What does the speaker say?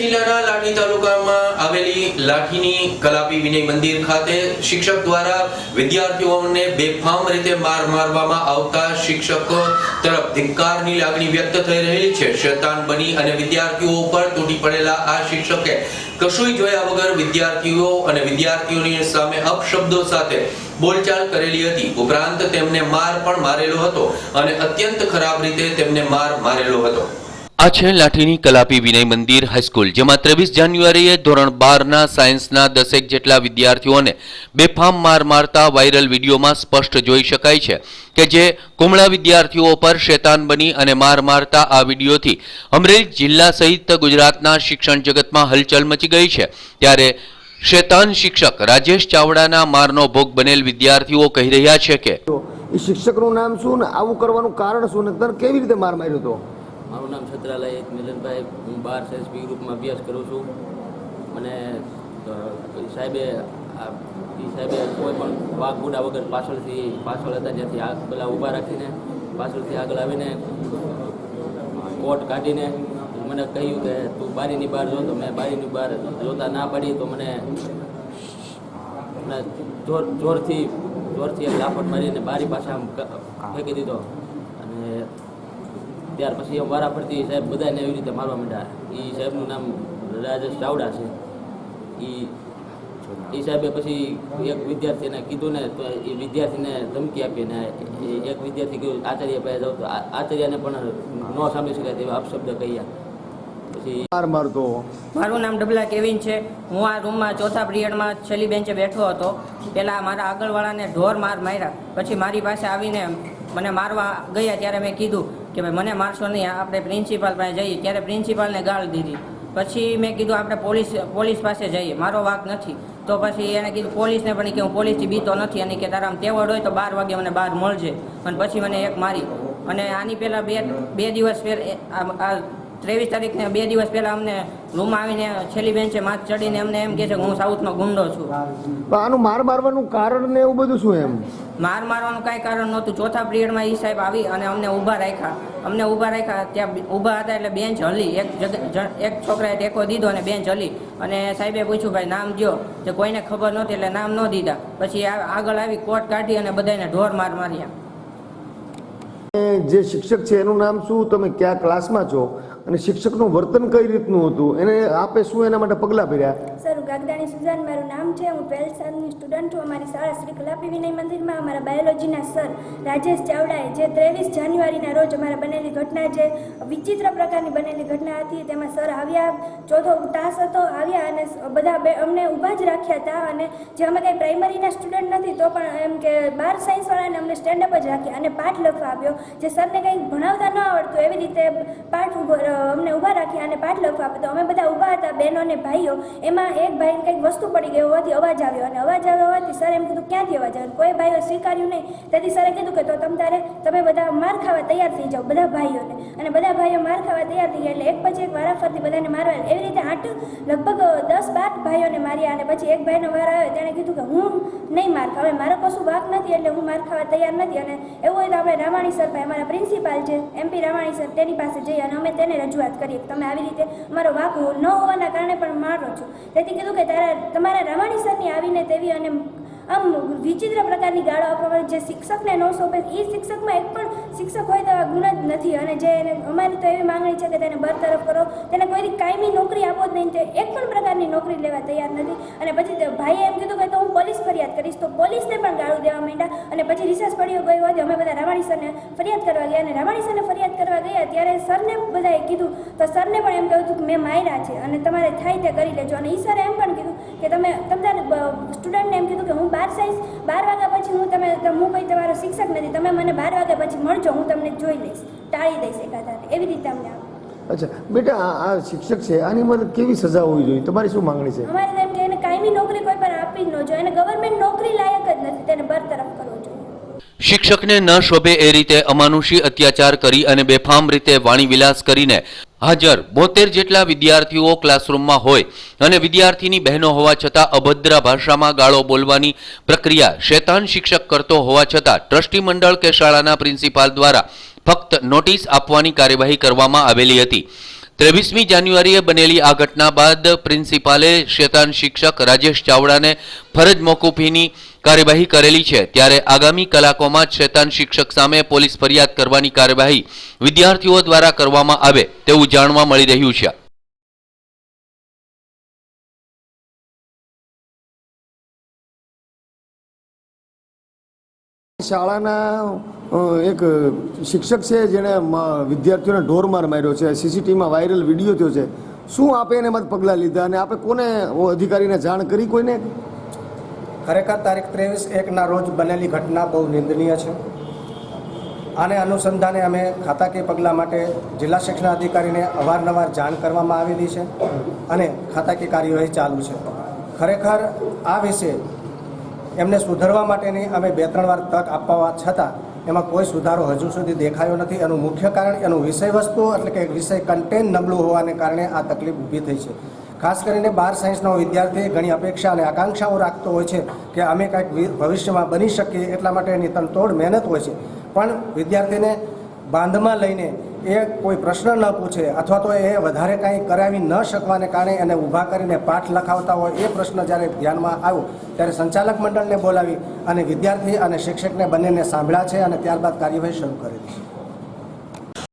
જિલ્લાના લાઠી તાલુકામાં આવેલી લાઠીની કલાપી વિનય મંદિર ખાતે શિક્ષક દ્વારા વિદ્યાર્થીઓને બેફામ રીતે માર મારવામાં આવતા શિક્ષકો તરફ ધિક્કારની લાગણી વ્યક્ત થઈ રહી છે। શેતાન બની અને વિદ્યાર્થીઓ ઉપર તૂટી પડેલા આ શિક્ષકે કશુંય જોયા વગર વિદ્યાર્થીઓ અને વિદ્યાર્થીઓની સામે અપશબ્દો સાથે બોલચાલ કરેલી હતી। ઉપરાંત તેમને માર પણ મારેલો હતો અને અત્યંત ખરાબ રીતે તેમને માર મારેલો હતો। આ છે લાઠીની કલાપી વિનય મંદિર હાઈસ્કૂલ, જેમાં 23 જાન્યુઆરીએ ધોરણ 12ના સાયન્સના 10 જેટલા વિદ્યાર્થીઓને બેફામ માર મારતા વાયરલ વિડીયોમાં સ્પષ્ટ જોઈ શકાય છે કે જે કુમળા વિદ્યાર્થીઓ પર શેતાન બની અને માર મારતા આ વિડીયોથી અમરેલી જિલ્લા સહિત ગુજરાતના શિક્ષણ જગતમાં હલચલ મચી ગઈ છે। ત્યારે શેતાન શિક્ષક રાજેશ ચાવડાના મારનો ભોગ બનેલ વિદ્યાર્થીઓ કહી રહ્યા છે કે શિક્ષકનું નામ શું ને આવું કરવાનું કારણ શું ને કેવી રીતે માર માર્યો હતો? મારું નામ છત્રાલય મિલનભાઈ, હું 12 સાયન્સ બી ગ્રુપમાં અભ્યાસ કરું છું। મને સાહેબે કોઈ પણ વાઘ બુડા વગર પાછળ હતા જ્યાંથી પેલા ઊભા રાખીને પાછળથી આગળ આવીને કોટ કાઢીને મને કહ્યું કે તું બારીની બહાર જો, તો મેં બારીની બહાર જોતા ના પડી તો મને જોરથી એક લાફટ મારીને બારી પાછા ફેંકી દીધો અને ત્યાર પછી વારા ફરતી સાહેબ બધાને એવી રીતે મારવા માંડ્યા। એ સાહેબનું નામ રાજેશ ચાવડા છે। એ સાહેબે પછી એક વિદ્યાર્થીને કીધું ને તો એ વિદ્યાર્થીને ધમકી આપીને એક વિદ્યાર્થી કીધું આચાર્ય પાસે જાઉં, તો આચાર્યને પણ ન સાંભળી શકાય તેવા અપશબ્દ કહ્યા। મારું નામ ડબલા કેવિન છે। હું આ રૂમમાં ચોથા પિરિયડમાં છેલ્લી બેન્ચે બેઠો હતો। પહેલાં મારા આગળવાળાને ઢોર માર માર્યા, પછી મારી પાસે આવીને મને મારવા ગયા ત્યારે મેં કીધું કે ભાઈ મને મારશો નહીં, આપણે પ્રિન્સિપાલ પાસે જઈએ। ત્યારે પ્રિન્સિપાલને ગાળ દીધી। પછી મેં કીધું આપણે પોલીસ પાસે જઈએ, મારો વાંક નથી। તો પછી એને કીધું પોલીસને પણ કે હું પોલીસથી બીતો નથી, અને કે તારામાં તેવડ હોય તો 12 વાગે મને બહાર મળજે। અને પછી મને એક મારી। અને આની પહેલાં બે દિવસ 23 તારીખને 2 દિવસ પહેલાં અમને રૂમમાં આવીને છેલ્લી બેન્ચે માથ ચડીને અમને એમ કહે છે કે હું સાઉથનો ગુંડો છું। આનું માર મારવાનું કારણ ને એવું બધું શું? એમ માર મારવાનું કાંઈ કારણ નહોતું। ચોથા પિરિયડમાં એ સાહેબ આવી અને અમને ઊભા રાખ્યા। ત્યાં ઊભા હતા એટલે બેન્ચ હલી, એક છોકરાએ ટેકો દીધો અને બેન્ચ હલી અને સાહેબે પૂછ્યું ભાઈ નામ દો, જે કોઈને ખબર નહોતી એટલે નામ ન દીધા। પછી આગળ આવી કોટ કાઢી અને બધાને ઢોર માર માર્યા। જે શિક્ષક છે એનું નામ શું? તમે કયા ક્લાસમાં છો અને શિક્ષકનું વર્તન કઈ રીતનું હતું? એને આપે શું એના માટે પગલાં ભર્યા? સર, ગાગદાણી સુજાન મારું નામ છે। હું 12th સાલની સ્ટુડન્ટ છું। અમારી શાળા શ્રી કલાપી વિનય મંદિરમાં અમારા બાયોલોજીના સર રાજેશ ચાવડાએ જે 23 જાન્યુઆરીના રોજ અમારા બનેલી ઘટના, જે વિચિત્ર પ્રકારની બનેલી ઘટના હતી, તેમાં સર આવ્યા, ચોથો તાસ હતો, આવ્યા અને બધા અમને ઊભા જ રાખ્યા હતા। અને જે અમે કંઈ પ્રાઇમરીના સ્ટુડન્ટ નથી તો પણ એમ કે 12 સાયન્સવાળાને અમને સ્ટેન્ડઅપ જ રાખ્યા અને પાઠ લખવા આપ્યો। જે સરને કંઈ ભણાવતા ન આવડતું એવી રીતે પાઠ અમને ઊભા રાખ્યા અને પાઠ લખવા આપ્યો। તો અમે બધા ઊભા હતા, બહેનો અને ભાઈઓ। એમાં એક ભાઈને કંઈક વસ્તુ પડી ગઈ હોવાથી અવાજ આવ્યો, અને અવાજ આવ્યો હોવાથી સર એમ કીધું ક્યાંથી અવાજ આવ્યો? કોઈ ભાઈઓ સ્વીકાર્યું નહીં। તેથી સરે કીધું કે તો તમે બધા માર ખાવા તૈયાર થઈ જાઓ, બધા ભાઈઓને। અને બધા ભાઈઓ માર ખાવા તૈયાર થઈ ગયા એટલે એક પછી એક વારાફરતી બધાને મારવા, એવી રીતે લગભગ 10-12 ભાઈઓને માર્યા। અને પછી એક ભાઈનો વાર આવ્યો, તેણે કીધું કે હું નહીં માર ખાવ, મારો કશું વાંક નથી એટલે હું માર ખાવા તૈયાર નથી। અને એવું હોય તો આપણે રામાણી સર ભાઈ, અમારા પ્રિન્સિપાલ છે MP રામાણી સર, તેની પાસે જઈએ અને અમે તેને રજૂઆત કરીએ કે તમે આવી રીતે અમારો વાંક ન હોવાના કારણે પણ મારો છો। તેથી કીધું કે તમારા રામાણી સરની આવીને તેવી અને આમ વિચિત્ર પ્રકારની ગાળો આપવા, જે શિક્ષકને ન સોંપે, એ શિક્ષકમાં એક પણ શિક્ષક હોય તો આ ગુણ જ નથી। અને જે અમારી તો એવી માંગણી છે કે તેને બરતરફ કરો, તેને કોઈ કાયમી નોકરી આપો જ નહીં, તે એક પણ પ્રકારની નોકરી લેવા તૈયાર નથી। અને પછી ભાઈએ એમ કીધું કે તો હું પોલીસ ફરિયાદ કરીશ, તો પોલીસને પણ ગાળું દેવા માંડ્યા। અને પછી રિસર્ચ પડ્યો ગયો હોય અમે બધા રામાણી સરને ફરિયાદ કરવા ગયા, અને રામાણી સરને ફરિયાદ કરવા ગયા ત્યારે સરને બધાએ કીધું, તો સરને પણ એમ કહ્યું હતું કે મેં માર્યા છે અને તમારે થાય તે કરી લેજો। અને એ સરે એમ પણ કીધું કે તમારા સ્ટુડન્ટને એમ કીધું કે હું 12 વાગ્યા પછી હું કોઈ તમારો શિક્ષક નથી, તમે મને 12 વાગ્યા પછી મળજો, હું તમને જોઈ લઈશ, ટાળી દઈશ એકાધારે, એવી રીતે અમને આવે। અચ્છા બેટા, આ શિક્ષક છે, આની મતલબ કેવી સજા હોવી જોઈએ? તમારી શું માંગણી છે? અમારી એમ કે એને કાયમી નોકરી કોઈ પણ આપવી જ ન જોઈએ, એને ગવર્મેન્ટ નોકરી લાયક જ નથી, તેને બરતરફ કરવો જોઈએ। શિક્ષકને ન શોભે એ રીતે અમાનુષી અત્યાચાર કરી અને બેફામ રીતે વાણી વિલાસ કરીને હાજર 72 જેટલા વિદ્યાર્થીઓ ક્લાસરૂમમાં હોય અને વિદ્યાર્થીની બહેનો હોવા છતાં અભદ્ર ભાષામાં ગાળો બોલવાની પ્રક્રિયા શેતાન શિક્ષક કરતો હોવા છતાં ટ્રસ્ટી મંડળ કે શાળાના પ્રિન્સિપાલ દ્વારા ફક્ત નોટિસ આપવાની કાર્યવાહી કરવામાં આવેલી હતી। 23મી જાન્યુઆરીએ બનેલી આ ઘટના બાદ પ્રિન્સિપાલે શેતાન શિક્ષક રાજેશ ચાવડાને ફરજ મોકૂફીની કાર્યવાહી કરેલી છે। ત્યારે આગામી કલાકોમાં શેતાન શિક્ષક સામે પોલીસ ફરિયાદ કરવાની કાર્યવાહી વિદ્યાર્થીઓ દ્વારા કરવામાં આવે તેવું જાણવા મળી રહ્યું છે। શાળાના એક શિક્ષક છે જેણે વિદ્યાર્થીઓને ઢોરમાર માર્યો છે, સીસીટીવીમાં વાયરલ વિડીયો થયો છે। શું આપે એને મત પગલાં લીધા અને આપે કોને અધિકારીને જાણ કરી કોઈને? ખરેખર તારીખ 23/1ના રોજ બનેલી ઘટના બહુ નિંદનીય છે। આને અનુસંધાને અમે ખાતાકીય પગલાં માટે જિલ્લા શિક્ષણ અધિકારીને અવારનવાર જાણ કરવામાં આવેલી છે અને ખાતાકીય કાર્યવાહી ચાલુ છે। ખરેખર આ વિશે એમને સુધારવા માટેની અમે 2-3 વાર તક આપવા છતાં એમાં કોઈ સુધારો હજુ સુધી દેખાયો નથી। એનું મુખ્ય કારણ એનું વિષય વસ્તુ એટલે કે વિષય કન્ટેન્ટ નબળું હોવાને કારણે આ તકલીફ ઊભી થઈ છે। ખાસ કરીને 12 સાયન્સનો વિદ્યાર્થી ઘણી અપેક્ષા અને આકાંક્ષાઓ રાખતો હોય છે કે અમે કંઈક ભવિષ્યમાં બની શકીએ, એટલા માટે એની તનતોડ મહેનત હોય છે। પણ વિદ્યાર્થીને બાંધમાં લઈને એ કોઈ પ્રશ્ન ન પૂછે અથવા તો એ વધારે કાંઈ કરાવી ન શકવાને કારણે એને ઊભા કરીને પાઠ લખાવતા હોય, એ પ્રશ્ન જ્યારે ધ્યાનમાં આવ્યો ત્યારે સંચાલક મંડળને બોલાવી અને વિદ્યાર્થી અને શિક્ષકને બંનેને સાંભળ્યા છે અને ત્યારબાદ કાર્યવાહી શરૂ કરેલી છે।